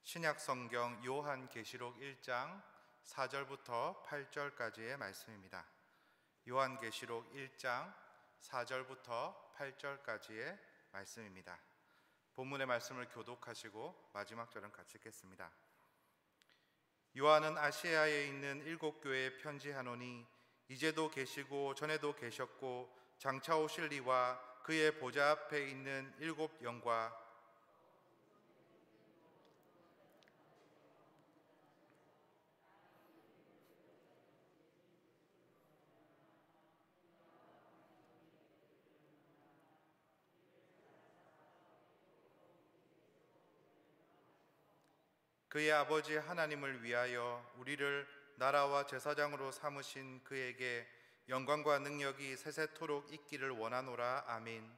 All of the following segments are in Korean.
신약성경 요한계시록 1장 4절부터 8절까지의 말씀입니다. 요한계시록 1장 4절부터 8절까지의 말씀입니다. 본문의 말씀을 교독하시고 마지막 절은 같이 읽겠습니다. 요한은 아시아에 있는 7교회에 편지하노니 이제도 계시고 전에도 계셨고 장차 오실 이와 그의 보좌 앞에 있는 7 영과 그의 아버지 하나님을 위하여 우리를 나라와 제사장으로 삼으신 그에게 영광과 능력이 세세토록 있기를 원하노라. 아멘.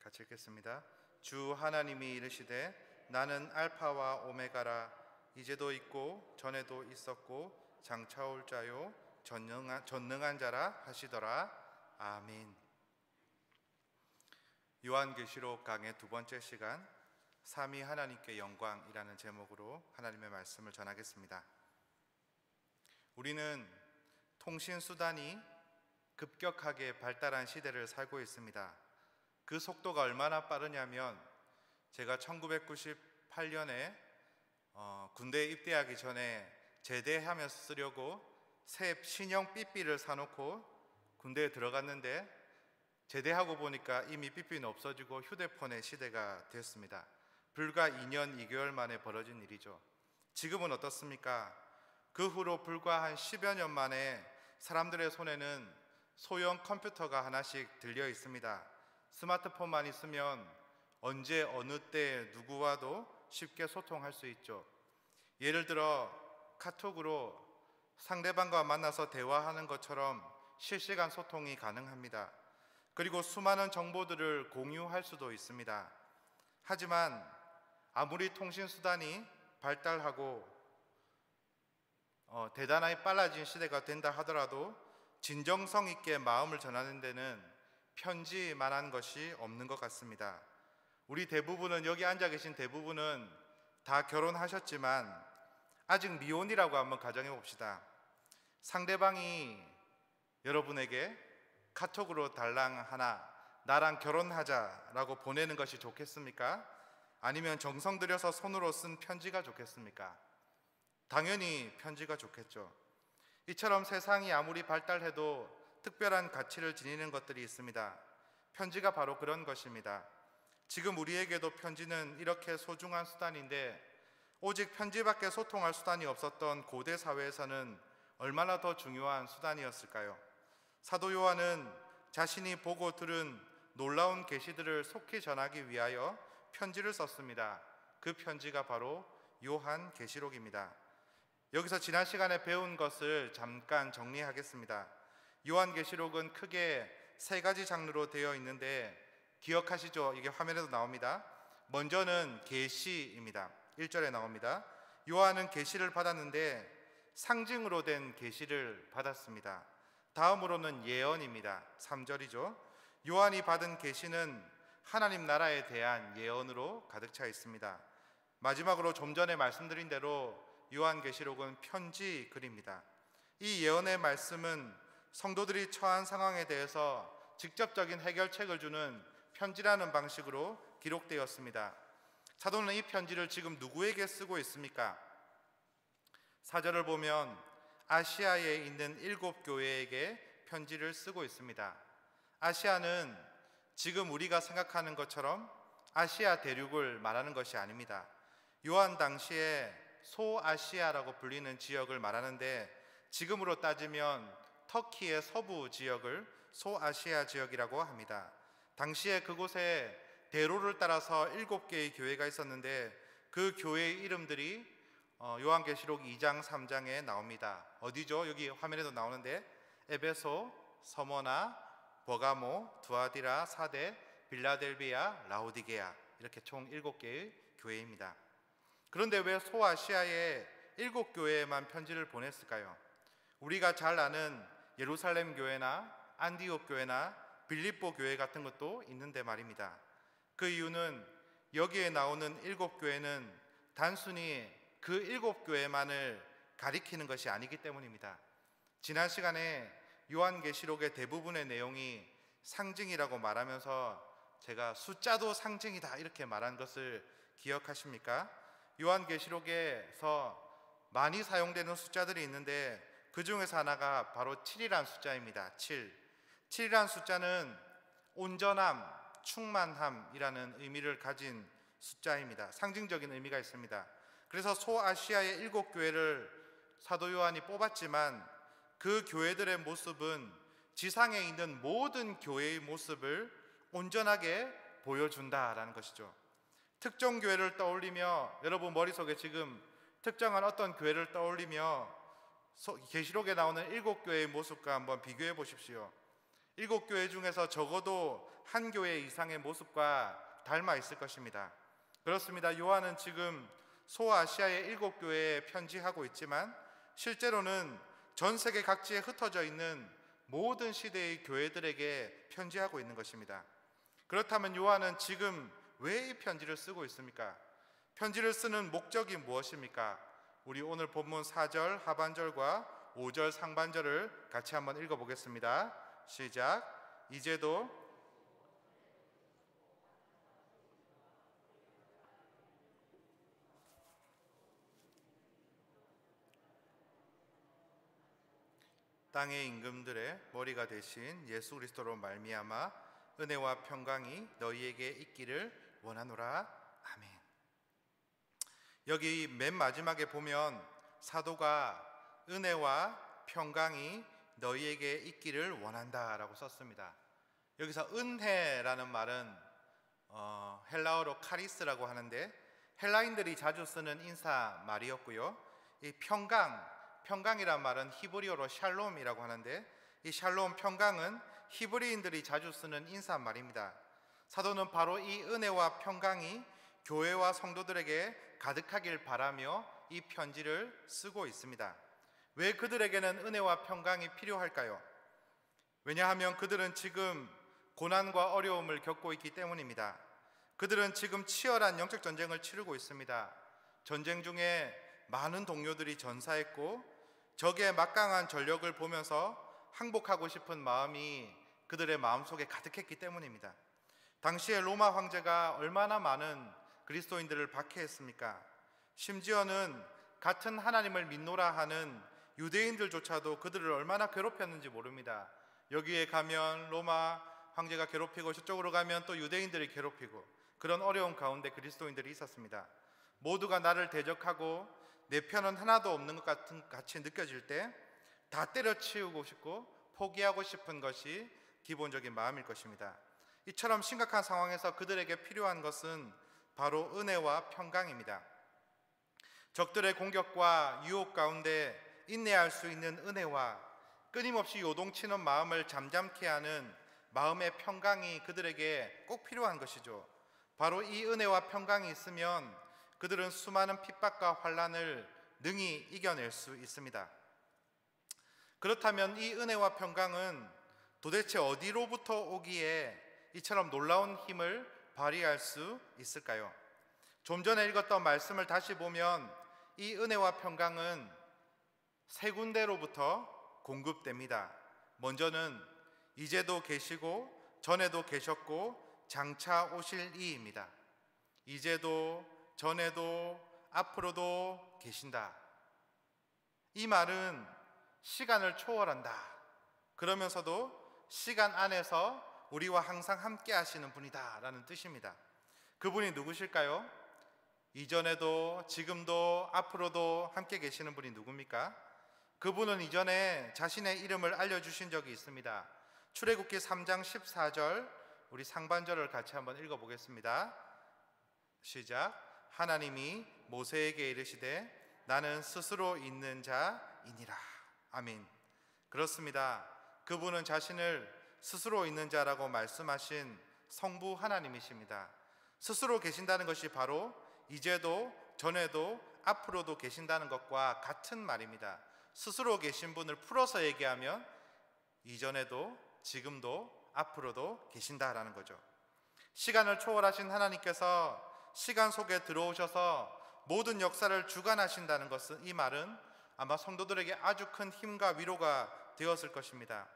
같이 읽겠습니다. 주 하나님이 이르시되 나는 알파와 오메가라. 이제도 있고 전에도 있었고 장차 올 자요 전능한 자라 하시더라. 아멘. 요한계시록 강의 두 번째 시간, 삼위 하나님께 영광이라는 제목으로 하나님의 말씀을 전하겠습니다. 우리는 통신수단이 급격하게 발달한 시대를 살고 있습니다. 그 속도가 얼마나 빠르냐면 제가 1998년에 군대에 입대하기 전에 제대하면서 쓰려고 새 신형 삐삐를 사놓고 군대에 들어갔는데 제대하고 보니까 이미 삐삐는 없어지고 휴대폰의 시대가 됐습니다. 불과 2년 2개월 만에 벌어진 일이죠. 지금은 어떻습니까? 그 후로 불과 한 10여 년 만에 사람들의 손에는 소형 컴퓨터가 하나씩 들려 있습니다. 스마트폰만 있으면 언제 어느 때 누구와도 쉽게 소통할 수 있죠. 예를 들어 카톡으로 상대방과 만나서 대화하는 것처럼 실시간 소통이 가능합니다. 그리고 수많은 정보들을 공유할 수도 있습니다. 하지만 아무리 통신수단이 발달하고 대단하게 빨라진 시대가 된다 하더라도 진정성 있게 마음을 전하는 데는 편지만한 것이 없는 것 같습니다. 우리 대부분은, 여기 앉아 계신 대부분은 다 결혼하셨지만 아직 미혼이라고 한번 가정해 봅시다. 상대방이 여러분에게 카톡으로 달랑 하나 나랑 결혼하자라고 보내는 것이 좋겠습니까? 아니면 정성 들여서 손으로 쓴 편지가 좋겠습니까? 당연히 편지가 좋겠죠. 이처럼 세상이 아무리 발달해도 특별한 가치를 지니는 것들이 있습니다. 편지가 바로 그런 것입니다. 지금 우리에게도 편지는 이렇게 소중한 수단인데, 오직 편지밖에 소통할 수단이 없었던 고대 사회에서는 얼마나 더 중요한 수단이었을까요? 사도 요한은 자신이 보고 들은 놀라운 계시들을 속히 전하기 위하여 편지를 썼습니다. 그 편지가 바로 요한계시록입니다. 여기서 지난 시간에 배운 것을 잠깐 정리하겠습니다. 요한계시록은 크게 3가지 장르로 되어 있는데 기억하시죠? 이게 화면에도 나옵니다. 먼저는 계시입니다. 1절에 나옵니다. 요한은 계시를 받았는데 상징으로 된 계시를 받았습니다. 다음으로는 예언입니다. 3절이죠. 요한이 받은 계시는 하나님 나라에 대한 예언으로 가득 차 있습니다. 마지막으로 좀 전에 말씀드린 대로 요한계시록은 편지 글입니다. 이 예언의 말씀은 성도들이 처한 상황에 대해서 직접적인 해결책을 주는 편지라는 방식으로 기록되었습니다. 사도는 이 편지를 지금 누구에게 쓰고 있습니까? 4절을 보면 아시아에 있는 7교회에게 편지를 쓰고 있습니다. 아시아는 지금 우리가 생각하는 것처럼 아시아 대륙을 말하는 것이 아닙니다. 요한 당시에 소아시아라고 불리는 지역을 말하는데, 지금으로 따지면 터키의 서부 지역을 소아시아 지역이라고 합니다. 당시에 그곳에 대로를 따라서 7개의 교회가 있었는데 그 교회의 이름들이 요한계시록 2장 3장에 나옵니다. 어디죠? 여기 화면에도 나오는데 에베소, 서머나, 버가모, 두아디라, 사데, 빌라델비아, 라오디게아, 이렇게 총 7개의 교회입니다. 그런데 왜 소아시아에 7 교회에만 편지를 보냈을까요? 우리가 잘 아는 예루살렘 교회나 안디옥 교회나 빌립보 교회 같은 것도 있는데 말입니다. 그 이유는 여기에 나오는 7 교회는 단순히 그 7 교회만을 가리키는 것이 아니기 때문입니다. 지난 시간에 요한계시록의 대부분의 내용이 상징이라고 말하면서 제가 숫자도 상징이다 이렇게 말한 것을 기억하십니까? 요한계시록에서 많이 사용되는 숫자들이 있는데 그 중에서 하나가 바로 7이란 숫자입니다. 7이란 숫자는 온전함, 충만함이라는 의미를 가진 숫자입니다. 상징적인 의미가 있습니다. 그래서 소아시아의 7 교회를 사도 요한이 뽑았지만 그 교회들의 모습은 지상에 있는 모든 교회의 모습을 온전하게 보여준다라는 것이죠. 특정 교회를 떠올리며 여러분 머릿속에 지금 특정한 어떤 교회를 떠올리며 계시록에 나오는 7 교회의 모습과 한번 비교해 보십시오. 7 교회 중에서 적어도 한 교회 이상의 모습과 닮아 있을 것입니다. 그렇습니다. 요한은 지금 소아시아의 7 교회에 편지하고 있지만 실제로는 전 세계 각지에 흩어져 있는 모든 시대의 교회들에게 편지하고 있는 것입니다. 그렇다면 요한은 지금 왜 이 편지를 쓰고 있습니까? 편지를 쓰는 목적이 무엇입니까? 우리 오늘 본문 4절 하반절과 5절 상반절을 같이 한번 읽어보겠습니다. 시작. 이제도 땅의 임금들의 머리가 되신 예수 그리스도로 말미암아 은혜와 평강이 너희에게 있기를 원하노라. 아멘. 여기 맨 마지막에 보면 사도가 은혜와 평강이 너희에게 있기를 원한다라고 썼습니다. 여기서 은혜라는 말은 헬라어로 카리스라고 하는데 헬라인들이 자주 쓰는 인사 말이었고요. 이 평강이란 말은 히브리어로 샬롬이라고 하는데 이 샬롬 평강은 히브리인들이 자주 쓰는 인사말입니다. 사도는 바로 이 은혜와 평강이 교회와 성도들에게 가득하길 바라며 이 편지를 쓰고 있습니다. 왜 그들에게는 은혜와 평강이 필요할까요? 왜냐하면 그들은 지금 고난과 어려움을 겪고 있기 때문입니다. 그들은 지금 치열한 영적 전쟁을 치르고 있습니다. 전쟁 중에 많은 동료들이 전사했고 적의 막강한 전력을 보면서 항복하고 싶은 마음이 그들의 마음속에 가득했기 때문입니다. 당시에 로마 황제가 얼마나 많은 그리스도인들을 박해했습니까? 심지어는 같은 하나님을 믿노라 하는 유대인들조차도 그들을 얼마나 괴롭혔는지 모릅니다. 여기에 가면 로마 황제가 괴롭히고 저쪽으로 가면 또 유대인들이 괴롭히고 그런 어려운 가운데 그리스도인들이 있었습니다. 모두가 나를 대적하고 내 편은 하나도 없는 것 같이 느껴질 때 다 때려치우고 싶고 포기하고 싶은 것이 기본적인 마음일 것입니다. 이처럼 심각한 상황에서 그들에게 필요한 것은 바로 은혜와 평강입니다. 적들의 공격과 유혹 가운데 인내할 수 있는 은혜와 끊임없이 요동치는 마음을 잠잠케 하는 마음의 평강이 그들에게 꼭 필요한 것이죠. 바로 이 은혜와 평강이 있으면 그들은 수많은 핍박과 환난을 능히 이겨낼 수 있습니다. 그렇다면 이 은혜와 평강은 도대체 어디로부터 오기에 이처럼 놀라운 힘을 발휘할 수 있을까요? 좀 전에 읽었던 말씀을 다시 보면 이 은혜와 평강은 세 군데로부터 공급됩니다. 먼저는 이제도 계시고 전에도 계셨고 장차 오실 이입니다. 이제도 전에도 앞으로도 계신다. 이 말은 시간을 초월한다. 그러면서도 시간 안에서 우리와 항상 함께 하시는 분이다 라는 뜻입니다. 그분이 누구실까요? 이전에도 지금도 앞으로도 함께 계시는 분이 누굽니까? 그분은 이전에 자신의 이름을 알려주신 적이 있습니다. 출애굽기 3장 14절 우리 상반절을 같이 한번 읽어보겠습니다. 시작. 하나님이 모세에게 이르시되 나는 스스로 있는 자이니라. 아멘. 그렇습니다. 그분은 자신을 스스로 있는 자라고 말씀하신 성부 하나님이십니다. 스스로 계신다는 것이 바로 이제도 전에도 앞으로도 계신다는 것과 같은 말입니다. 스스로 계신 분을 풀어서 얘기하면 이전에도 지금도 앞으로도 계신다라는 거죠. 시간을 초월하신 하나님께서 시간 속에 들어오셔서 모든 역사를 주관하신다는 것은, 이 말은 아마 성도들에게 아주 큰 힘과 위로가 되었을 것입니다.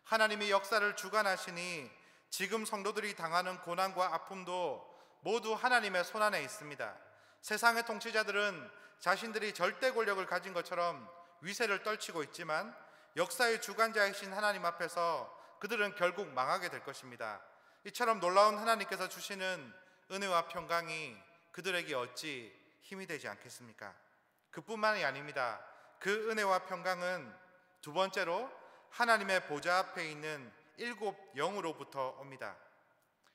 하나님이 역사를 주관하시니 지금 성도들이 당하는 고난과 아픔도 모두 하나님의 손안에 있습니다. 세상의 통치자들은 자신들이 절대 권력을 가진 것처럼 위세를 떨치고 있지만 역사의 주관자이신 하나님 앞에서 그들은 결국 망하게 될 것입니다. 이처럼 놀라운 하나님께서 주시는 은혜와 평강이 그들에게 어찌 힘이 되지 않겠습니까? 그뿐만이 아닙니다. 그 은혜와 평강은 두 번째로 하나님의 보좌 앞에 있는 7 영으로부터 옵니다.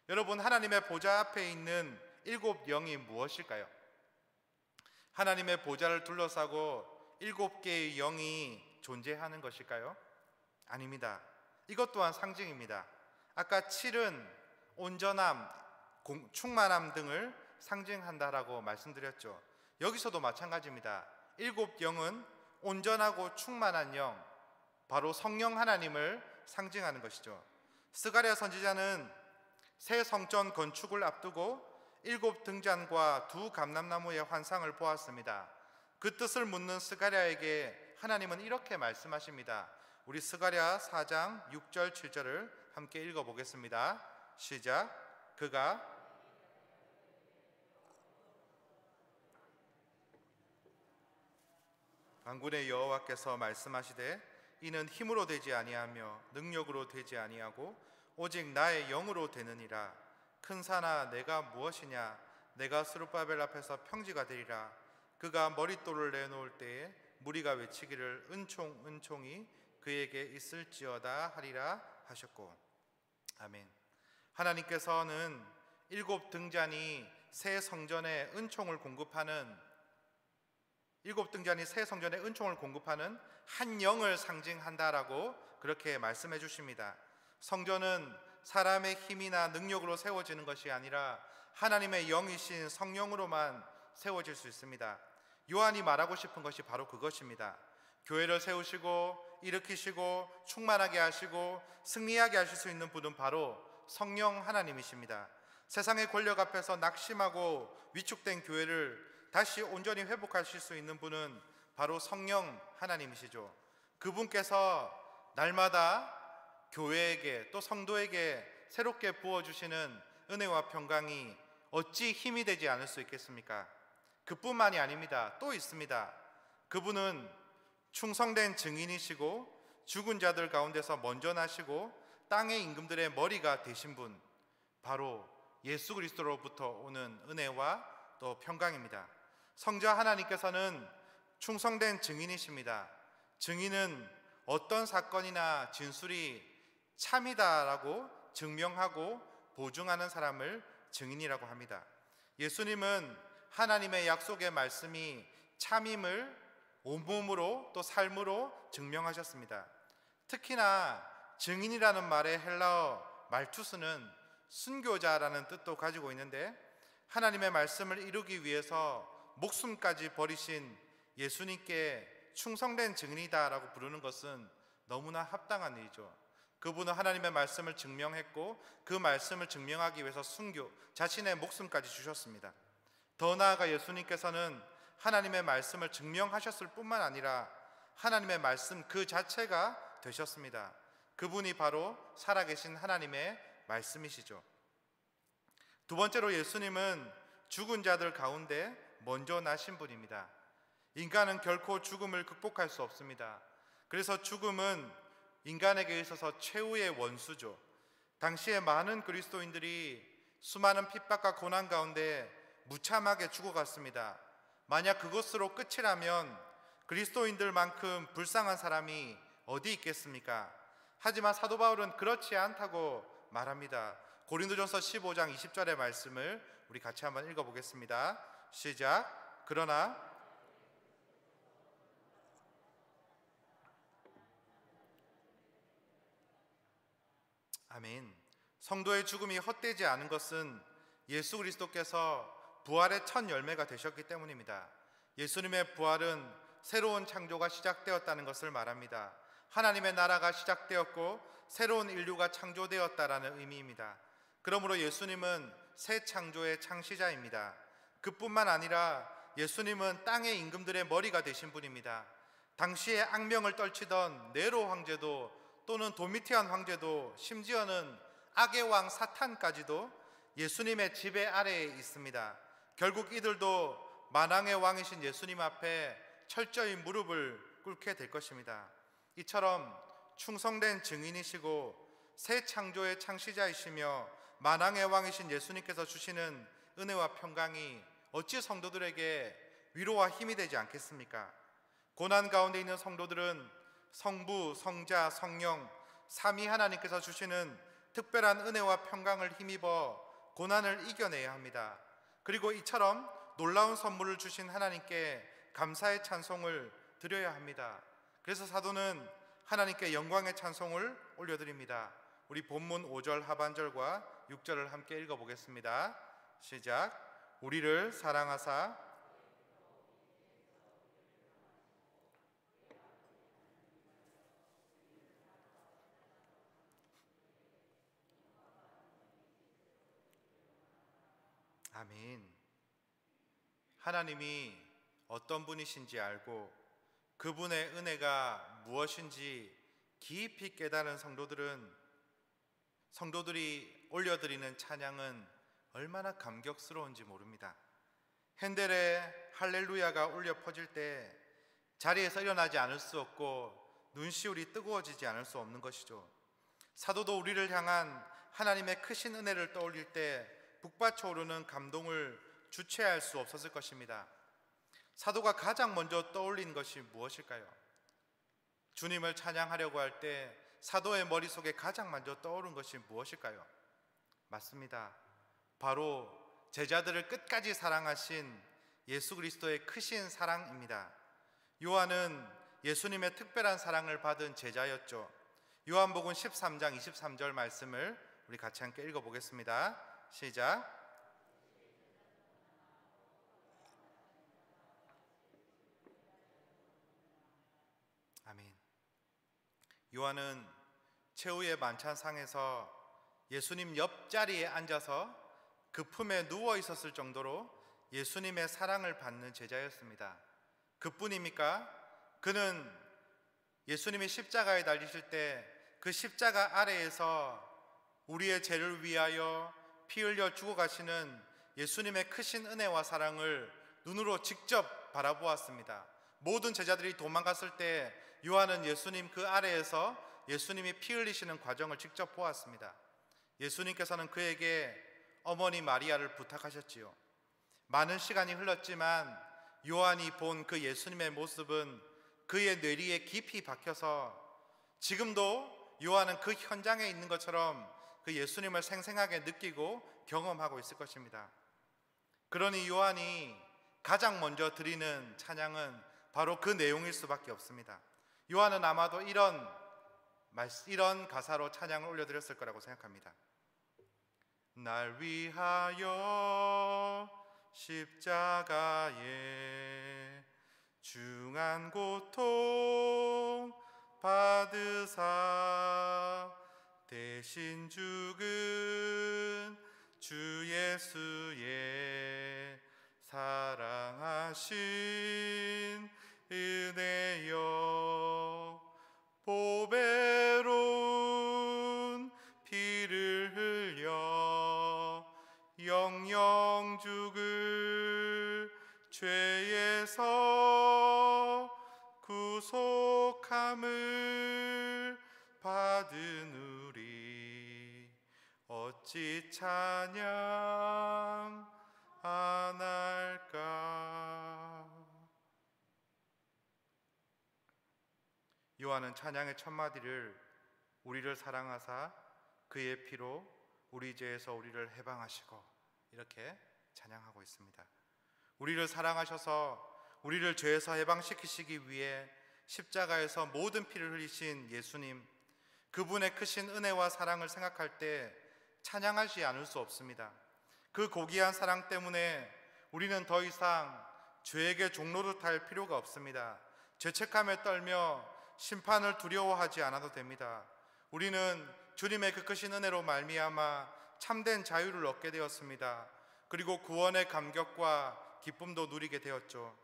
여러분, 하나님의 보좌 앞에 있는 7 영이 무엇일까요? 하나님의 보좌를 둘러싸고 7개의 영이 존재하는 것일까요? 아닙니다. 이것 또한 상징입니다. 아까 7은 온전함, 충만함 등을 상징한다라고 말씀드렸죠. 여기서도 마찬가지입니다. 7 영은 온전하고 충만한 영, 바로 성령 하나님을 상징하는 것이죠. 스가랴 선지자는 새 성전 건축을 앞두고 7 등잔과 2 감람나무의 환상을 보았습니다. 그 뜻을 묻는 스가랴에게 하나님은 이렇게 말씀하십니다. 우리 스가랴 4장 6절 7절을 함께 읽어보겠습니다. 시작. 그가 만군의 여호와께서 말씀하시되 이는 힘으로 되지 아니하며 능력으로 되지 아니하고 오직 나의 영으로 되느니라. 큰 산아 내가 무엇이냐? 내가 스룹바벨 앞에서 평지가 되리라. 그가 머릿돌을 내놓을 때에 무리가 외치기를 은총 은총이 그에게 있을지어다 하리라 하셨고. 아멘. 하나님께서는 7 등잔이 새 성전에 은총을 공급하는 한 영을 상징한다라고 그렇게 말씀해 주십니다. 성전은 사람의 힘이나 능력으로 세워지는 것이 아니라 하나님의 영이신 성령으로만 세워질 수 있습니다. 요한이 말하고 싶은 것이 바로 그것입니다. 교회를 세우시고 일으키시고 충만하게 하시고 승리하게 하실 수 있는 분은 바로 성령 하나님이십니다. 세상의 권력 앞에서 낙심하고 위축된 교회를 다시 온전히 회복하실 수 있는 분은 바로 성령 하나님이시죠. 그분께서 날마다 교회에게 또 성도에게 새롭게 부어주시는 은혜와 평강이 어찌 힘이 되지 않을 수 있겠습니까? 그뿐만이 아닙니다. 또 있습니다. 그분은 충성된 증인이시고 죽은 자들 가운데서 먼저 나시고 땅의 임금들의 머리가 되신 분, 바로 예수 그리스도로부터 오는 은혜와 또 평강입니다. 성자 하나님께서는 충성된 증인이십니다. 증인은 어떤 사건이나 진술이 참이다라고 증명하고 보증하는 사람을 증인이라고 합니다. 예수님은 하나님의 약속의 말씀이 참임을 온몸으로 또 삶으로 증명하셨습니다. 특히나 증인이라는 말의 헬라어 말투스는 순교자라는 뜻도 가지고 있는데, 하나님의 말씀을 이루기 위해서 목숨까지 버리신 예수님께 충성된 증인이다라고 부르는 것은 너무나 합당한 일이죠. 그분은 하나님의 말씀을 증명했고 그 말씀을 증명하기 위해서 순교, 자신의 목숨까지 주셨습니다. 더 나아가 예수님께서는 하나님의 말씀을 증명하셨을 뿐만 아니라 하나님의 말씀 그 자체가 되셨습니다. 그분이 바로 살아계신 하나님의 말씀이시죠. 두 번째로 예수님은 죽은 자들 가운데 먼저 나신 분입니다. 인간은 결코 죽음을 극복할 수 없습니다. 그래서 죽음은 인간에게 있어서 최후의 원수죠. 당시에 많은 그리스도인들이 수많은 핍박과 고난 가운데 무참하게 죽어갔습니다. 만약 그것으로 끝이라면 그리스도인들만큼 불쌍한 사람이 어디 있겠습니까? 하지만 사도 바울은 그렇지 않다고 말합니다. 고린도전서 15장 20절의 말씀을 우리 같이 한번 읽어보겠습니다. 시작. 그러나 아멘. 성도의 죽음이 헛되지 않은 것은 예수 그리스도께서 부활의 첫 열매가 되셨기 때문입니다. 예수님의 부활은 새로운 창조가 시작되었다는 것을 말합니다. 하나님의 나라가 시작되었고 새로운 인류가 창조되었다라는 의미입니다. 그러므로 예수님은 새 창조의 창시자입니다. 그뿐만 아니라 예수님은 땅의 임금들의 머리가 되신 분입니다. 당시에 악명을 떨치던 네로 황제도 또는 도미티안 황제도 심지어는 악의 왕 사탄까지도 예수님의 지배 아래에 있습니다. 결국 이들도 만왕의 왕이신 예수님 앞에 철저히 무릎을 꿇게 될 것입니다. 이처럼 충성된 증인이시고 새 창조의 창시자이시며 만왕의 왕이신 예수님께서 주시는 은혜와 평강이 어찌 성도들에게 위로와 힘이 되지 않겠습니까? 고난 가운데 있는 성도들은 성부, 성자, 성령 삼위 하나님께서 주시는 특별한 은혜와 평강을 힘입어 고난을 이겨내야 합니다. 그리고 이처럼 놀라운 선물을 주신 하나님께 감사의 찬송을 드려야 합니다. 그래서 사도는 하나님께 영광의 찬송을 올려드립니다. 우리 본문 5절 하반절과 6절을 함께 읽어보겠습니다. 시작. 우리를 사랑하사 아멘. 하나님이 어떤 분이신지 알고 그분의 은혜가 무엇인지 깊이 깨달은 성도들이 올려드리는 찬양은 얼마나 감격스러운지 모릅니다. 핸델의 할렐루야가 울려 퍼질 때 자리에서 일어나지 않을 수 없고 눈시울이 뜨거워지지 않을 수 없는 것이죠. 사도도 우리를 향한 하나님의 크신 은혜를 떠올릴 때 북받쳐 오르는 감동을 주체할 수 없었을 것입니다. 사도가 가장 먼저 떠올린 것이 무엇일까요? 주님을 찬양하려고 할 때 사도의 머릿속에 가장 먼저 떠오른 것이 무엇일까요? 맞습니다. 바로 제자들을 끝까지 사랑하신 예수 그리스도의 크신 사랑입니다. 요한은 예수님의 특별한 사랑을 받은 제자였죠. 요한복음 13장 23절 말씀을 우리 같이 함께 읽어보겠습니다. 시작. 아멘. 요한은 최후의 만찬상에서 예수님 옆자리에 앉아서 그 품에 누워 있었을 정도로 예수님의 사랑을 받는 제자였습니다. 그뿐입니까? 그는 예수님이 십자가에 달리실 때 그 십자가 아래에서 우리의 죄를 위하여 피 흘려 죽어가시는 예수님의 크신 은혜와 사랑을 눈으로 직접 바라보았습니다. 모든 제자들이 도망갔을 때 요한은 예수님 그 아래에서 예수님이 피 흘리시는 과정을 직접 보았습니다. 예수님께서는 그에게 어머니 마리아를 부탁하셨지요. 많은 시간이 흘렀지만 요한이 본 그 예수님의 모습은 그의 뇌리에 깊이 박혀서 지금도 요한은 그 현장에 있는 것처럼 그 예수님을 생생하게 느끼고 경험하고 있을 것입니다. 그러니 요한이 가장 먼저 드리는 찬양은 바로 그 내용일 수밖에 없습니다. 요한은 아마도 이런 가사로 찬양을 올려드렸을 거라고 생각합니다. 날 위하여 십자가에 중한 고통 받으사 대신 죽은 주 예수의 사랑하신 은혜여 보배로운 피를 흘려 영영 죽을 죄에서 구속함을 받은 우리 어찌 찬양 안 할까. 요한은 찬양의 첫 마디를 우리를 사랑하사 그의 피로 우리 죄에서 우리를 해방하시고 이렇게 찬양하고 있습니다. 우리를 사랑하셔서 우리를 죄에서 해방시키시기 위해 십자가에서 모든 피를 흘리신 예수님, 그분의 크신 은혜와 사랑을 생각할 때 찬양하지 않을 수 없습니다. 그 고귀한 사랑 때문에 우리는 더 이상 죄에게 종로를 탈 필요가 없습니다. 죄책감에 떨며 심판을 두려워하지 않아도 됩니다. 우리는 주님의 그 크신 은혜로 말미암아 참된 자유를 얻게 되었습니다. 그리고 구원의 감격과 기쁨도 누리게 되었죠.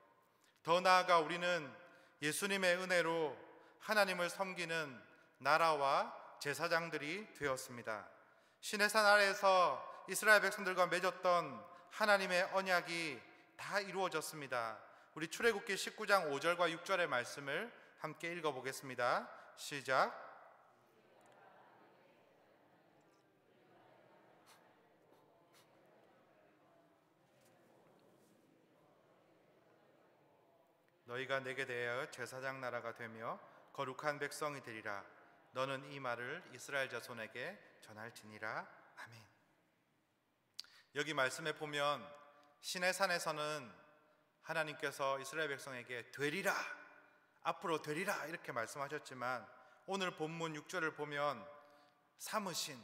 더 나아가 우리는 예수님의 은혜로 하나님을 섬기는 나라와 제사장들이 되었습니다. 시내산 아래에서 이스라엘 백성들과 맺었던 하나님의 언약이 다 이루어졌습니다. 우리 출애굽기 19장 5절과 6절의 말씀을 함께 읽어보겠습니다. 시작. 너희가 내게 대하여 제사장 나라가 되며 거룩한 백성이 되리라. 너는 이 말을 이스라엘 자손에게 전할지니라. 아멘. 여기 말씀에 보면 시내산에서는 하나님께서 이스라엘 백성에게 되리라, 앞으로 되리라 이렇게 말씀하셨지만 오늘 본문 6절을 보면 삼으신,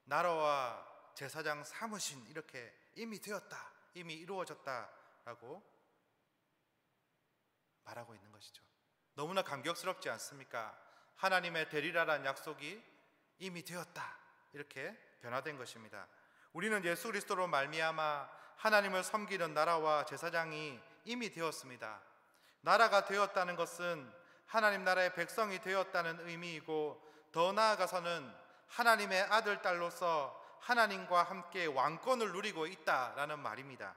나라와 제사장 삼으신, 이렇게 이미 되었다, 이미 이루어졌다라고 말하고 있는 것이죠. 너무나 감격스럽지 않습니까? 하나님의 되리라란 약속이 이미 되었다, 이렇게 변화된 것입니다. 우리는 예수 그리스도로 말미암아 하나님을 섬기는 나라와 제사장이 이미 되었습니다. 나라가 되었다는 것은 하나님 나라의 백성이 되었다는 의미이고, 더 나아가서는 하나님의 아들, 딸로서 하나님과 함께 왕권을 누리고 있다라는 말입니다.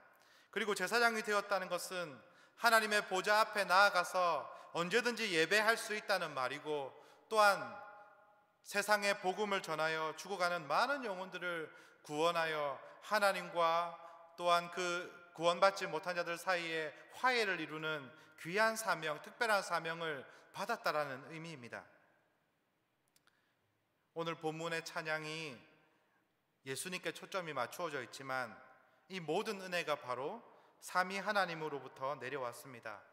그리고 제사장이 되었다는 것은 하나님의 보좌 앞에 나아가서 언제든지 예배할 수 있다는 말이고, 또한 세상에 복음을 전하여 죽어가는 많은 영혼들을 구원하여 하나님과 또한 그 구원받지 못한 자들 사이에 화해를 이루는 귀한 사명, 특별한 사명을 받았다라는 의미입니다. 오늘 본문의 찬양이 예수님께 초점이 맞추어져 있지만 이 모든 은혜가 바로 삼위 하나님으로부터 내려왔습니다.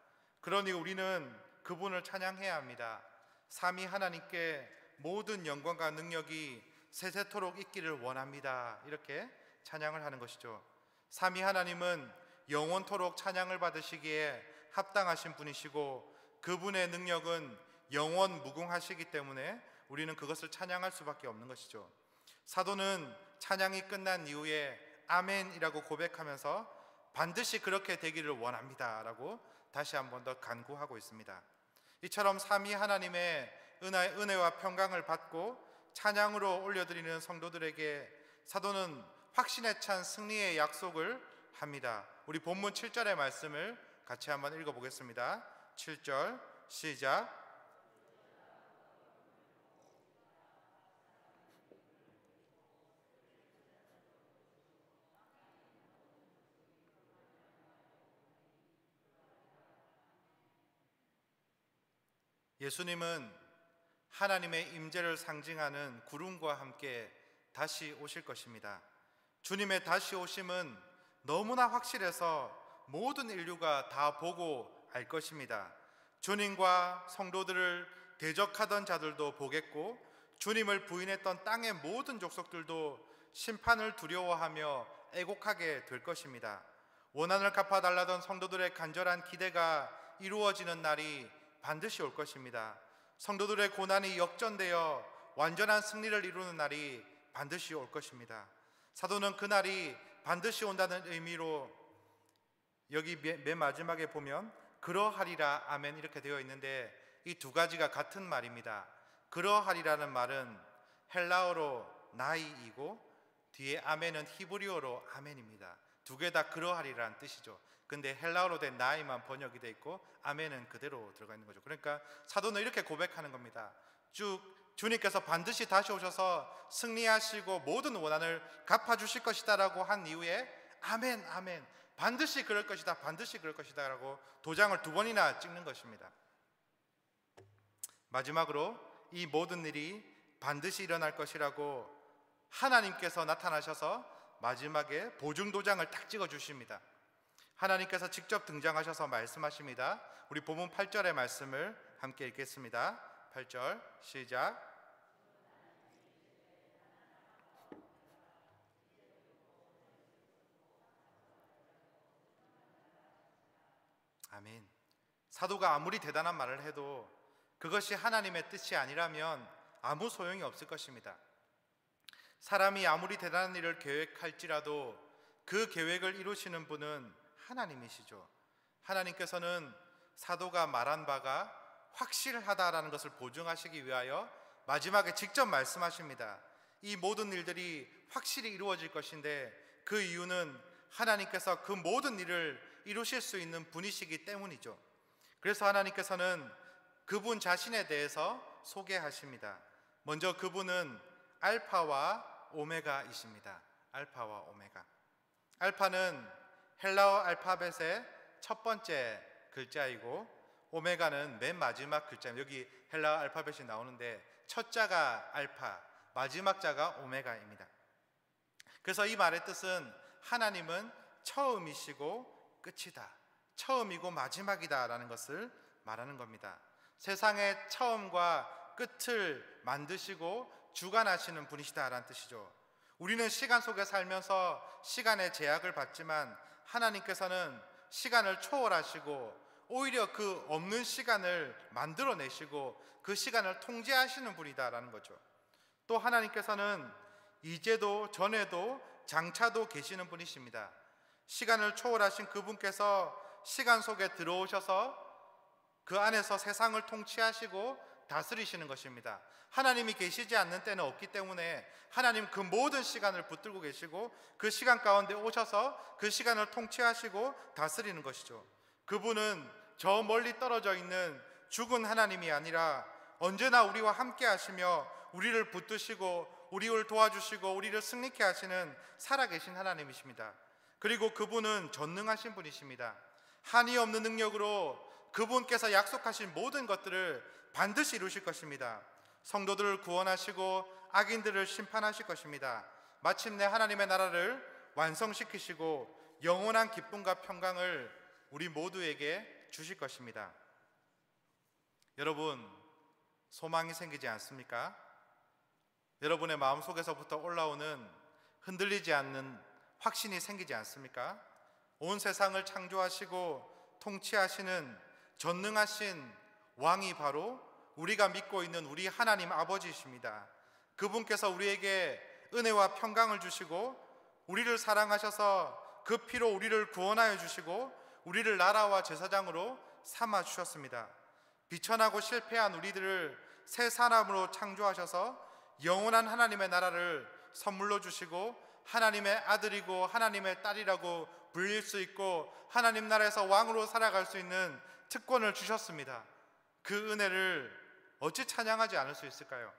그러니 우리는 그분을 찬양해야 합니다. 삼위 하나님께 모든 영광과 능력이 세세토록 있기를 원합니다, 이렇게 찬양을 하는 것이죠. 삼위 하나님은 영원토록 찬양을 받으시기에 합당하신 분이시고, 그분의 능력은 영원 무궁하시기 때문에 우리는 그것을 찬양할 수밖에 없는 것이죠. 사도는 찬양이 끝난 이후에 아멘이라고 고백하면서 반드시 그렇게 되기를 원합니다 라고 다시 한 번 더 간구하고 있습니다. 이처럼 삼위 하나님의 은혜와 평강을 받고 찬양으로 올려드리는 성도들에게 사도는 확신에 찬 승리의 약속을 합니다. 우리 본문 7절의 말씀을 같이 한번 읽어보겠습니다. 7절 시작. 예수님은 하나님의 임재를 상징하는 구름과 함께 다시 오실 것입니다. 주님의 다시 오심은 너무나 확실해서 모든 인류가 다 보고 알 것입니다. 주님과 성도들을 대적하던 자들도 보겠고, 주님을 부인했던 땅의 모든 족속들도 심판을 두려워하며 애곡하게 될 것입니다. 원한을 갚아달라던 성도들의 간절한 기대가 이루어지는 날이 반드시 올 것입니다. 성도들의 고난이 역전되어 완전한 승리를 이루는 날이 반드시 올 것입니다. 사도는 그 날이 반드시 온다는 의미로 여기 맨 마지막에 보면 그러하리라 아멘 이렇게 되어 있는데, 이 두 가지가 같은 말입니다. 그러하리라는 말은 헬라어로 나이이고 뒤에 아멘은 히브리어로 아멘입니다. 두 개 다 그러하리라는 뜻이죠. 근데 헬라어로 된 나이만 번역이 되어 있고 아멘은 그대로 들어가 있는 거죠. 그러니까 사도는 이렇게 고백하는 겁니다. 주님께서 반드시 다시 오셔서 승리하시고 모든 원한을 갚아주실 것이다 라고 한 이후에 아멘 아멘, 반드시 그럴 것이다, 반드시 그럴 것이다 라고 도장을 두 번이나 찍는 것입니다. 마지막으로 이 모든 일이 반드시 일어날 것이라고 하나님께서 나타나셔서 마지막에 보증도장을 딱 찍어 주십니다. 하나님께서 직접 등장하셔서 말씀하십니다. 우리 본문 8절의 말씀을 함께 읽겠습니다. 8절 시작. 사도가 아무리 대단한 말을 해도 그것이 하나님의 뜻이 아니라면 아무 소용이 없을 것입니다. 사람이 아무리 대단한 일을 계획할지라도 그 계획을 이루시는 분은 하나님이시죠. 하나님께서는 사도가 말한 바가 확실하다라는 것을 보증하시기 위하여 마지막에 직접 말씀하십니다. 이 모든 일들이 확실히 이루어질 것인데 그 이유는 하나님께서 그 모든 일을 이루실 수 있는 분이시기 때문이죠. 그래서 하나님께서는 그분 자신에 대해서 소개하십니다. 먼저 그분은 알파와 오메가이십니다. 알파와 오메가. 알파는 헬라어 알파벳의 첫 번째 글자이고 오메가는 맨 마지막 글자입니다. 여기 헬라어 알파벳이 나오는데 첫 자가 알파, 마지막 자가 오메가입니다. 그래서 이 말의 뜻은 하나님은 처음이시고 끝이다, 처음이고 마지막이다 라는 것을 말하는 겁니다. 세상의 처음과 끝을 만드시고 주관하시는 분이시다라는 뜻이죠. 우리는 시간 속에 살면서 시간의 제약을 받지만 하나님께서는 시간을 초월하시고 오히려 그 없는 시간을 만들어내시고 그 시간을 통제하시는 분이다라는 거죠. 또 하나님께서는 이제도 전에도 장차도 계시는 분이십니다. 시간을 초월하신 그분께서 시간 속에 들어오셔서 그 안에서 세상을 통치하시고 다스리시는 것입니다. 하나님이 계시지 않는 때는 없기 때문에 하나님 그 모든 시간을 붙들고 계시고 그 시간 가운데 오셔서 그 시간을 통치하시고 다스리는 것이죠. 그분은 저 멀리 떨어져 있는 죽은 하나님이 아니라 언제나 우리와 함께 하시며 우리를 붙드시고 우리를 도와주시고 우리를 승리케 하시는 살아계신 하나님이십니다. 그리고 그분은 전능하신 분이십니다. 한이 없는 능력으로 그분께서 약속하신 모든 것들을 반드시 이루실 것입니다. 성도들을 구원하시고 악인들을 심판하실 것입니다. 마침내 하나님의 나라를 완성시키시고 영원한 기쁨과 평강을 우리 모두에게 주실 것입니다. 여러분, 소망이 생기지 않습니까? 여러분의 마음속에서부터 올라오는 흔들리지 않는 확신이 생기지 않습니까? 온 세상을 창조하시고 통치하시는 전능하신 왕이 바로 우리가 믿고 있는 우리 하나님 아버지이십니다. 그분께서 우리에게 은혜와 평강을 주시고 우리를 사랑하셔서 그 피로 우리를 구원하여 주시고 우리를 나라와 제사장으로 삼아 주셨습니다. 비천하고 실패한 우리들을 새 사람으로 창조하셔서 영원한 하나님의 나라를 선물로 주시고 하나님의 아들이고 하나님의 딸이라고 불릴 수 있고 하나님 나라에서 왕으로 살아갈 수 있는 특권을 주셨습니다. 그 은혜를 어찌 찬양하지 않을 수 있을까요?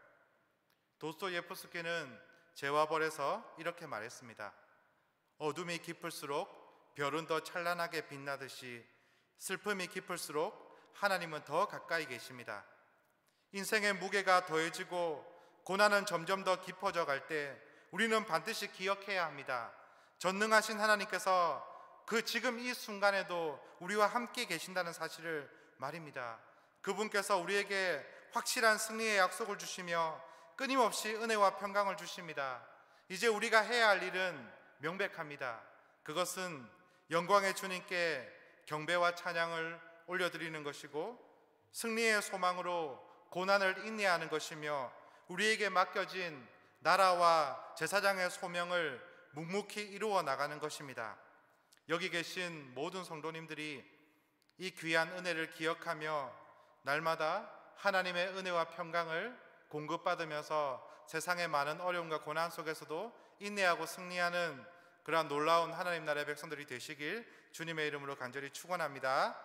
도스토예프스키는 죄와 벌에서 이렇게 말했습니다. 어둠이 깊을수록 별은 더 찬란하게 빛나듯이 슬픔이 깊을수록 하나님은 더 가까이 계십니다. 인생의 무게가 더해지고 고난은 점점 더 깊어져 갈 때 우리는 반드시 기억해야 합니다. 전능하신 하나님께서 그 지금 이 순간에도 우리와 함께 계신다는 사실을 말입니다. 그분께서 우리에게 확실한 승리의 약속을 주시며 끊임없이 은혜와 평강을 주십니다. 이제 우리가 해야 할 일은 명백합니다. 그것은 영광의 주님께 경배와 찬양을 올려드리는 것이고 승리의 소망으로 고난을 인내하는 것이며 우리에게 맡겨진 나라와 제사장의 소명을 묵묵히 이루어 나가는 것입니다. 여기 계신 모든 성도님들이 이 귀한 은혜를 기억하며 날마다 하나님의 은혜와 평강을 공급받으면서 세상의 많은 어려움과 고난 속에서도 인내하고 승리하는 그러한 놀라운 하나님 나라의 백성들이 되시길 주님의 이름으로 간절히 축원합니다.